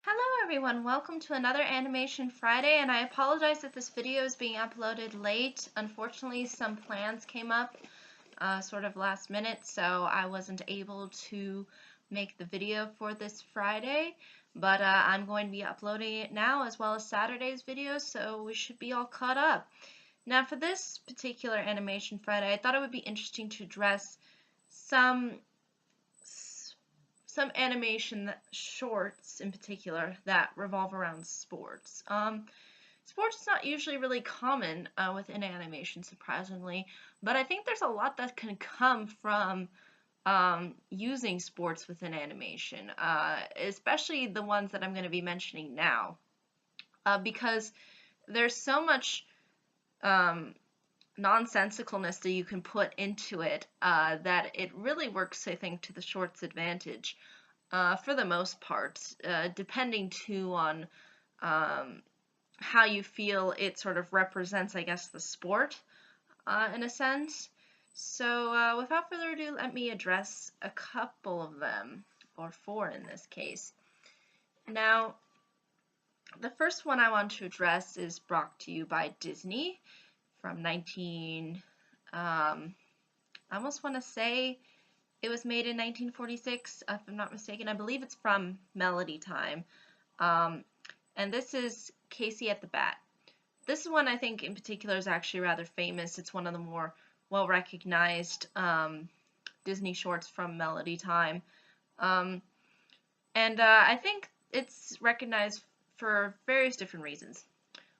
Hello everyone, welcome to another Animation Friday, and I apologize that this video is being uploaded late. Unfortunately, some plans came up sort of last minute, so I wasn't able to make the video for this Friday, but I'm going to be uploading it now as well as Saturday's videos, so we should be all caught up. Now for this particular Animation Friday, I thought it would be interesting to address some animation shorts in particular that revolve around sports. Sports is not usually really common within animation, surprisingly, but I think there's a lot that can come from using sports within animation, especially the ones that I'm going to be mentioning now, because there's so much nonsensicalness that you can put into it that it really works, I think, to the short's advantage. For the most part, depending too on how you feel it sort of represents, I guess, the sport in a sense. So without further ado, let me address a couple of them, or four in this case. Now, the first one I want to address is brought to you by Disney from I almost want to say it was made in 1946, if I'm not mistaken. I believe it's from Melody Time. And this is Casey at the Bat. This one I think in particular is actually rather famous. It's one of the more well-recognized Disney shorts from Melody Time. I think it's recognized for various different reasons.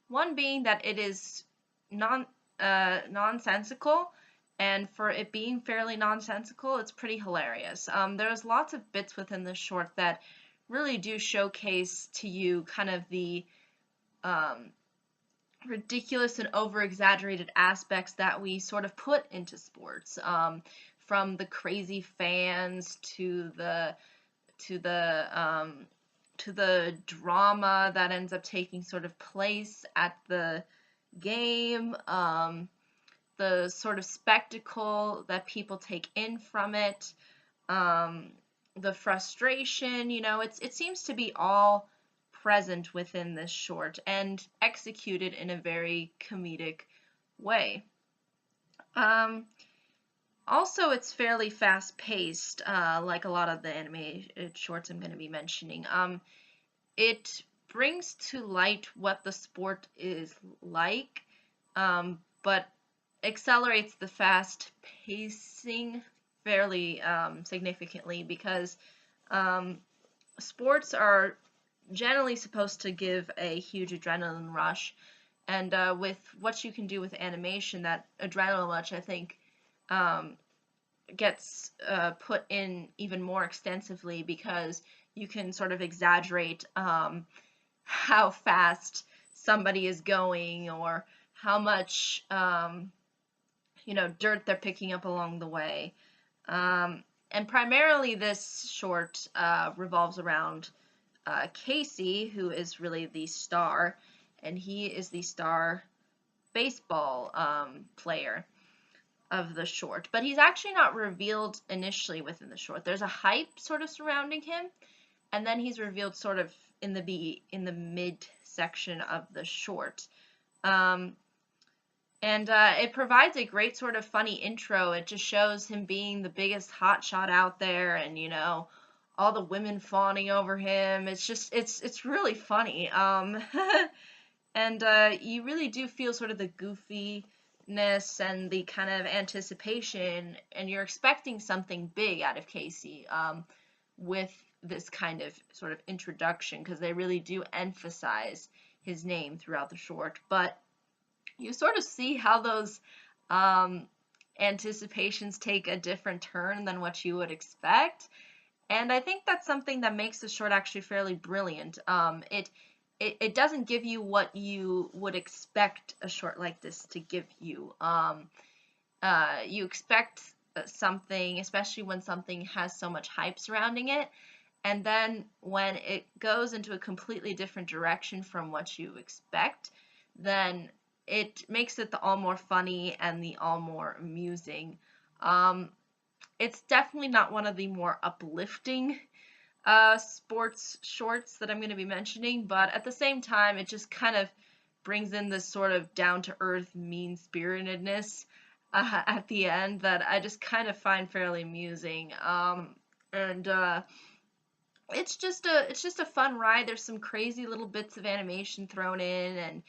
One being that it is nonsensical, and for it being fairly nonsensical, it's pretty hilarious. There's lots of bits within this short that really do showcase to you kind of the ridiculous and over-exaggerated aspects that we sort of put into sports, from the crazy fans to the drama that ends up taking sort of place at the game, the sort of spectacle that people take in from it, the frustration, it seems to be all present within this short and executed in a very comedic way. Also, it's fairly fast-paced, like a lot of the animated shorts I'm going to be mentioning. It brings to light what the sport is like, but accelerates the fast pacing fairly significantly, because sports are generally supposed to give a huge adrenaline rush, and with what you can do with animation, that adrenaline rush, I think, gets put in even more extensively, because you can sort of exaggerate how fast somebody is going, or how much dirt they're picking up along the way. And primarily this short revolves around Casey, who is really the star, and he is the star baseball player of the short. But he's actually not revealed initially within the short. There's a hype sort of surrounding him, and then he's revealed sort of in the mid section of the short. It provides a great sort of funny intro. It just shows him being the biggest hotshot out there, and all the women fawning over him. It's really funny. And you really do feel sort of the goofiness and the kind of anticipation, and you're expecting something big out of Casey with this kind of sort of introduction, because they really do emphasize his name throughout the short. But you sort of see how those anticipations take a different turn than what you would expect, and I think that's something that makes the short actually fairly brilliant. It doesn't give you what you would expect a short like this to give you. You expect something, especially when something has so much hype surrounding it, and then when it goes into a completely different direction from what you expect, then it makes it the all more funny and the all more amusing. It's definitely not one of the more uplifting sports shorts that I'm going to be mentioning, but at the same time, it just kind of brings in this sort of down to earth, mean spiritedness at the end that I just kind of find fairly amusing. And it's just a fun ride. There's some crazy little bits of animation thrown in, and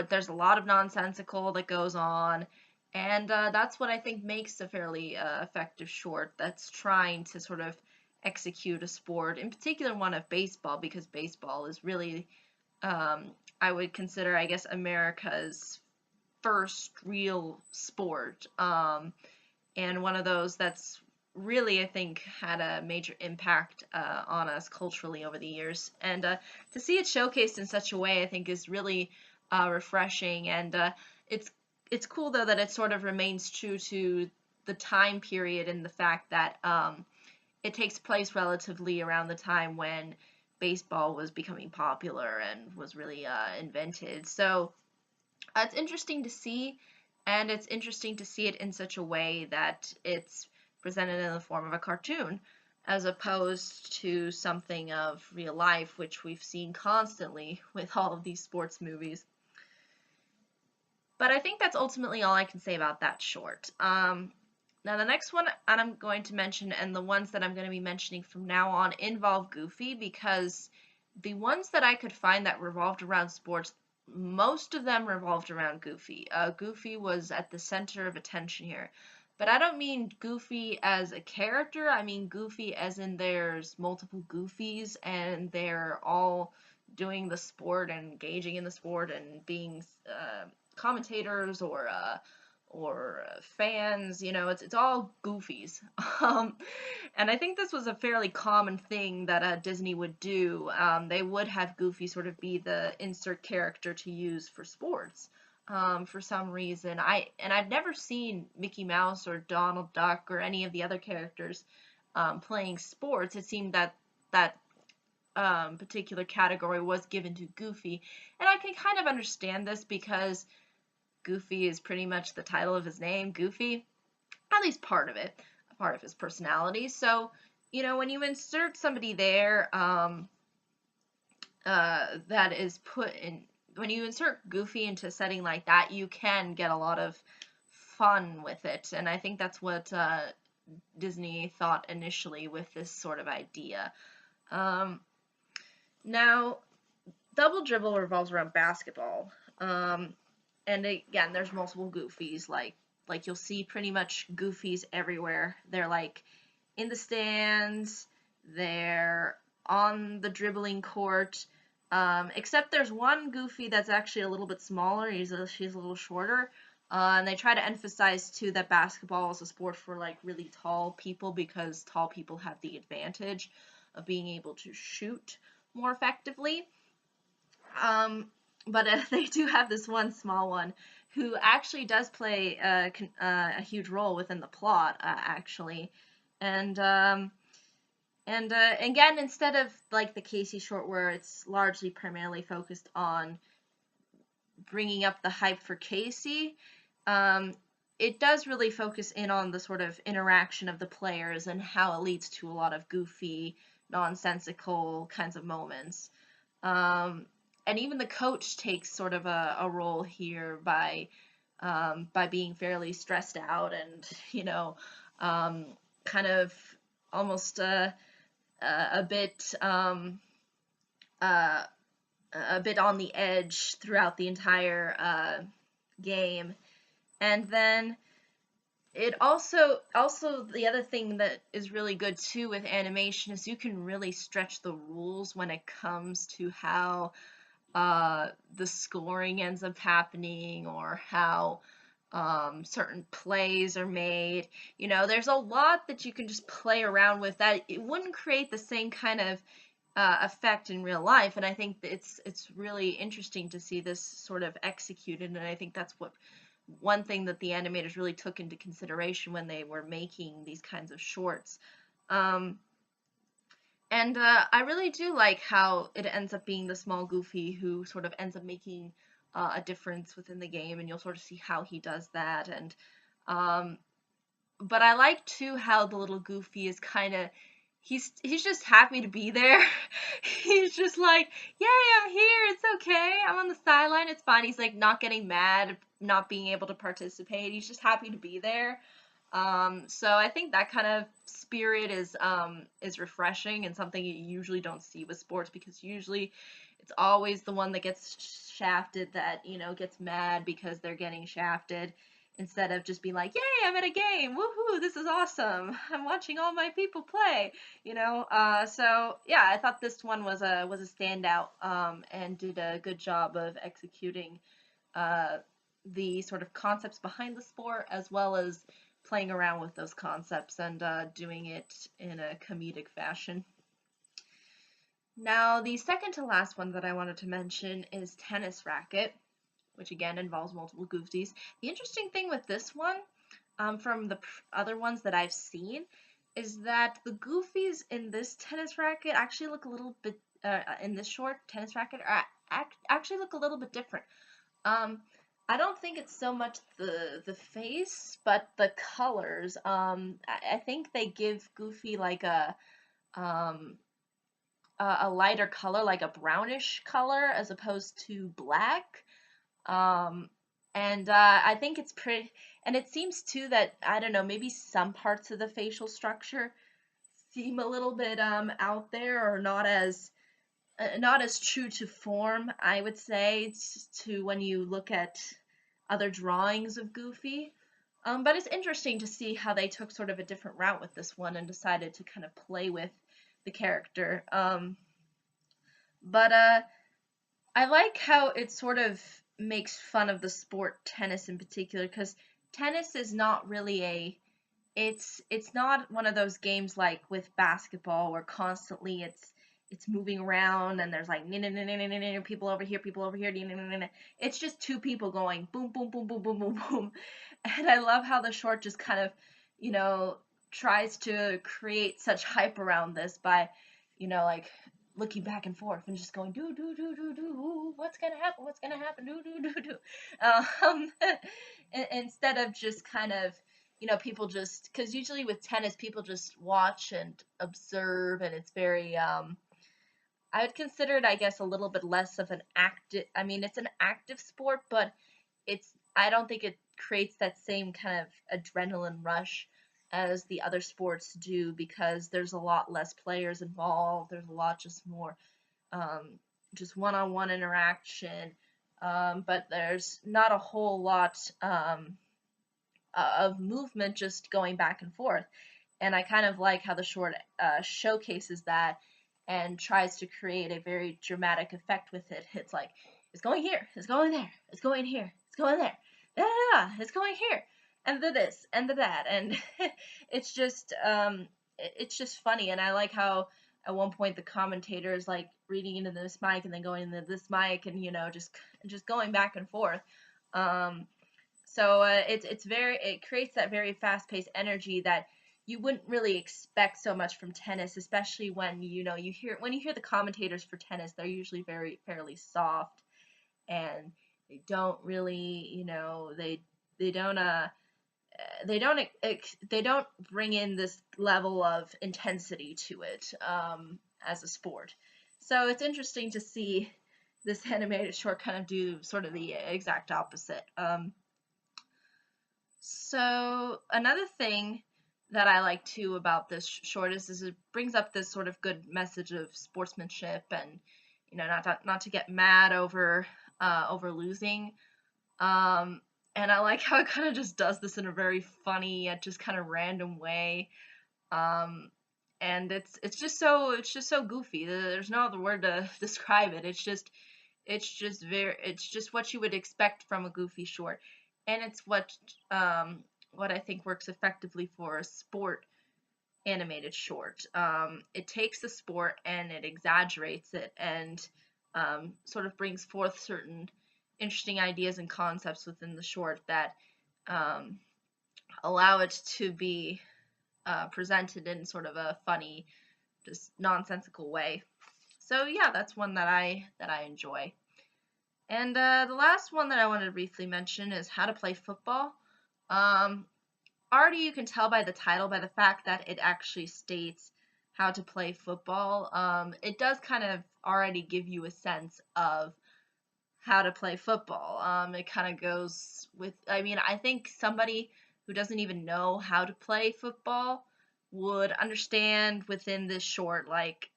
there's a lot of nonsensical that goes on. And that's what I think makes a fairly effective short that's trying to sort of execute a sport, in particular one of baseball, because baseball is really, I would consider, I guess, America's first real sport, and one of those that's really, I think, had a major impact on us culturally over the years. And to see it showcased in such a way, I think, is really refreshing. And it's it's cool though that it sort of remains true to the time period and the fact that it takes place relatively around the time when baseball was becoming popular and was really invented. So it's interesting to see, and it's interesting to see it in such a way that it's presented in the form of a cartoon, as opposed to something of real life, which we've seen constantly with all of these sports movies. But I think that's ultimately all I can say about that short. Now, the next one I'm going to mention, and the ones that I'm going to be mentioning from now on, involve Goofy, because the ones that I could find that revolved around sports, most of them revolved around Goofy. Goofy was at the center of attention here. But I don't mean Goofy as a character, I mean Goofy as in there's multiple Goofies, and they're all doing the sport and engaging in the sport and being commentators or fans. It's all Goofies. And I think this was a fairly common thing that Disney would do. They would have Goofy sort of be the insert character to use for sports. For some reason, I've never seen Mickey Mouse or Donald Duck or any of the other characters playing sports. It seemed that that particular category was given to Goofy, and I can kind of understand this because Goofy is pretty much the title of his name, Goofy, at least part of it, a part of his personality. So, when you insert somebody there, that is put in, when you insert Goofy into a setting like that, you can get a lot of fun with it, and I think that's what Disney thought initially with this sort of idea. Now, Double Dribble revolves around basketball. And again, there's multiple Goofies. Like you'll see pretty much Goofies everywhere. They're like in the stands. They're on the dribbling court. Except there's one Goofy that's actually a little bit smaller. She's a little shorter. And they try to emphasize too that basketball is a sport for like really tall people, because tall people have the advantage of being able to shoot more effectively. But they do have this one small one who actually does play a huge role within the plot, actually. And again, instead of like the Casey short, where it's largely primarily focused on bringing up the hype for Casey, it does really focus in on the sort of interaction of the players and how it leads to a lot of goofy, nonsensical kinds of moments. And even the coach takes sort of a role here by being fairly stressed out and kind of almost a bit a bit on the edge throughout the entire game. And then it also the other thing that is really good too with animation is you can really stretch the rules when it comes to how the scoring ends up happening, or how certain plays are made. There's a lot that you can just play around with that it wouldn't create the same kind of effect in real life. And I think it's really interesting to see this sort of executed, and I think that's one thing that the animators really took into consideration when they were making these kinds of shorts. And I really do like how it ends up being the small Goofy who sort of ends up making a difference within the game, and you'll sort of see how he does that. And but I like too how the little Goofy is kind of, he's just happy to be there. He's just like, yay, I'm here. It's okay. I'm on the sideline. It's fine. He's like not getting mad, not being able to participate. He's just happy to be there. So I think that kind of spirit is refreshing and something you usually don't see with sports, because usually it's always the one that gets shafted that, gets mad because they're getting shafted, instead of just being like, yay, I'm at a game, woohoo, this is awesome, I'm watching all my people play, so yeah, I thought this one was a standout, and did a good job of executing uh, the sort of concepts behind the sport, as well as playing around with those concepts and doing it in a comedic fashion. Now, the second to last one that I wanted to mention is tennis racket, which again involves multiple goofies. The interesting thing with this one, from the other ones that I've seen, is that the goofies in this tennis racket actually look a little bit, in this short tennis racket, actually look a little bit different. I don't think it's so much the face, but the colors. I think they give Goofy like um, a lighter color, like a brownish color, as opposed to black. Um, and I think it's pretty, and it seems too that, I don't know, maybe some parts of the facial structure seem a little bit out there, or not as true to form, I would say, to when you look at other drawings of Goofy. But it's interesting to see how they took sort of a different route with this one and decided to kind of play with the character. But I like how it sort of makes fun of the sport tennis in particular, because tennis is not really it's not one of those games like with basketball where constantly it's moving around and there's like people over here, people over here. It's just two people going boom, boom, boom, boom, boom, boom, boom. And I love how the short just kind of, tries to create such hype around this by, like looking back and forth and just going do do do do do, what's gonna happen, what's gonna happen, do do do do, um, instead of just kind of, people just, because usually with tennis people just watch and observe, and it's very I would consider it, I guess, a little bit less of an active, I mean, it's an active sport, but I don't think it creates that same kind of adrenaline rush as the other sports do, because there's a lot less players involved. There's a lot just more just one-on-one interaction, but there's not a whole lot of movement just going back and forth. And I kind of like how the short showcases that and tries to create a very dramatic effect with it. It's like, it's going here, it's going there, it's going here, it's going there, it's going here, and the this and the that, and it's just funny. And I like how at one point the commentator is like reading into this mic and then going into this mic, and just going back and forth. So it creates that very fast-paced energy that you wouldn't really expect so much from tennis, especially when you hear the commentators for tennis. They're usually fairly soft, and they don't really, they don't they don't bring in this level of intensity to it, as a sport. So it's interesting to see this animated short kind of do sort of the exact opposite. So another thing that I like too about this short is it brings up this sort of good message of sportsmanship, and not to get mad over losing. And I like how it kind of just does this in a very funny yet just kind of random way. Um, and it's just so goofy. There's no other word to describe it. It's just what you would expect from a goofy short, and it's what I think works effectively for a sport animated short. It takes the sport and it exaggerates it, and sort of brings forth certain interesting ideas and concepts within the short that um, allow it to be presented in sort of a funny, just nonsensical way. So yeah, that's one that I enjoy. And the last one that I wanted to briefly mention is How to Play Football. Um, Already you can tell by the title, by the fact that it actually states how to play football, it does kind of already give you a sense of how to play football. It kind of goes with, I mean, I think somebody who doesn't even know how to play football would understand within this short, like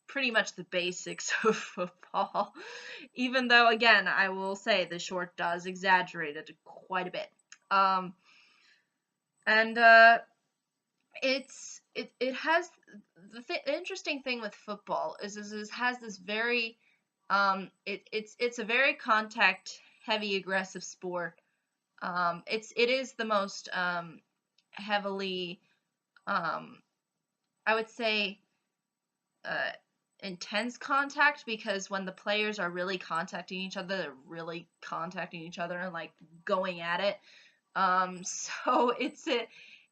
pretty much the basics of football. Even though, again, I will say the short does exaggerate it quite a bit. And it has the interesting thing with football is it has this very it's a very contact heavy aggressive sport. It is the most heavily I would say uh, intense contact, because when the players are really contacting each other, they're really contacting each other and like going at it. So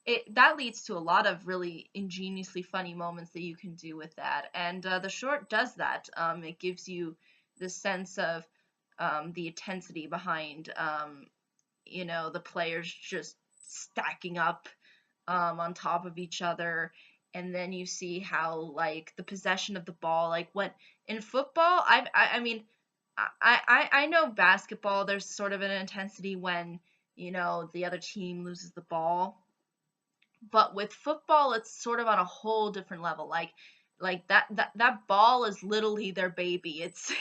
it that leads to a lot of really ingeniously funny moments that you can do with that, and the short does that. It gives you the sense of the intensity behind the players just stacking up on top of each other, and then you see how like the possession of the ball, like when in football, I mean, I know basketball, there's sort of an intensity when the other team loses the ball, but with football it's sort of on a whole different level. Like that ball is literally their baby. It's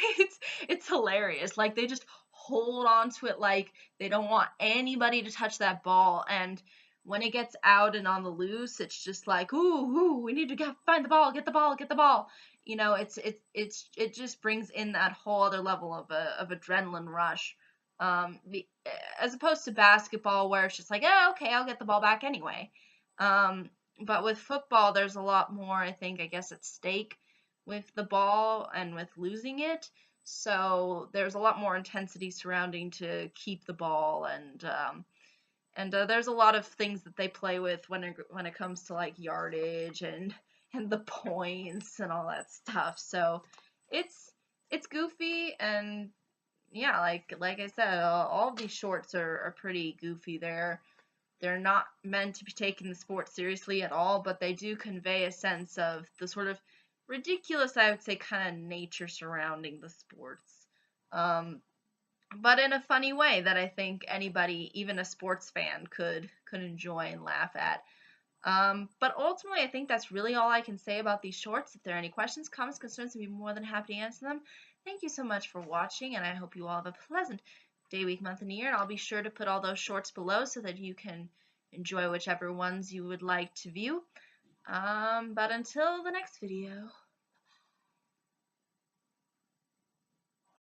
it's hilarious. Like they just hold on to it like they don't want anybody to touch that ball, and when it gets out and on the loose, it's just like, ooh, we need to find the ball, get the ball, get the ball. It just brings in that whole other level of adrenaline rush. As opposed to basketball, where it's just like, oh, okay, I'll get the ball back anyway. But with football, there's a lot more, I think, I guess, at stake with the ball and with losing it. So there's a lot more intensity surrounding to keep the ball, and there's a lot of things that they play with when it comes to like yardage and the points and all that stuff. So it's goofy, and yeah, like I said, all of these shorts are pretty goofy. They're not meant to be taken the sport seriously at all, but they do convey a sense of the sort of ridiculous, I would say, kind of nature surrounding the sports. Um, but in a funny way that I think anybody, even a sports fan, could enjoy and laugh at. But ultimately, I think that's really all I can say about these shorts. If there are any questions, comments, concerns, I'd be more than happy to answer them. Thank you so much for watching, and I hope you all have a pleasant day, week, month, and year. And I'll be sure to put all those shorts below so that you can enjoy whichever ones you would like to view. But until the next video.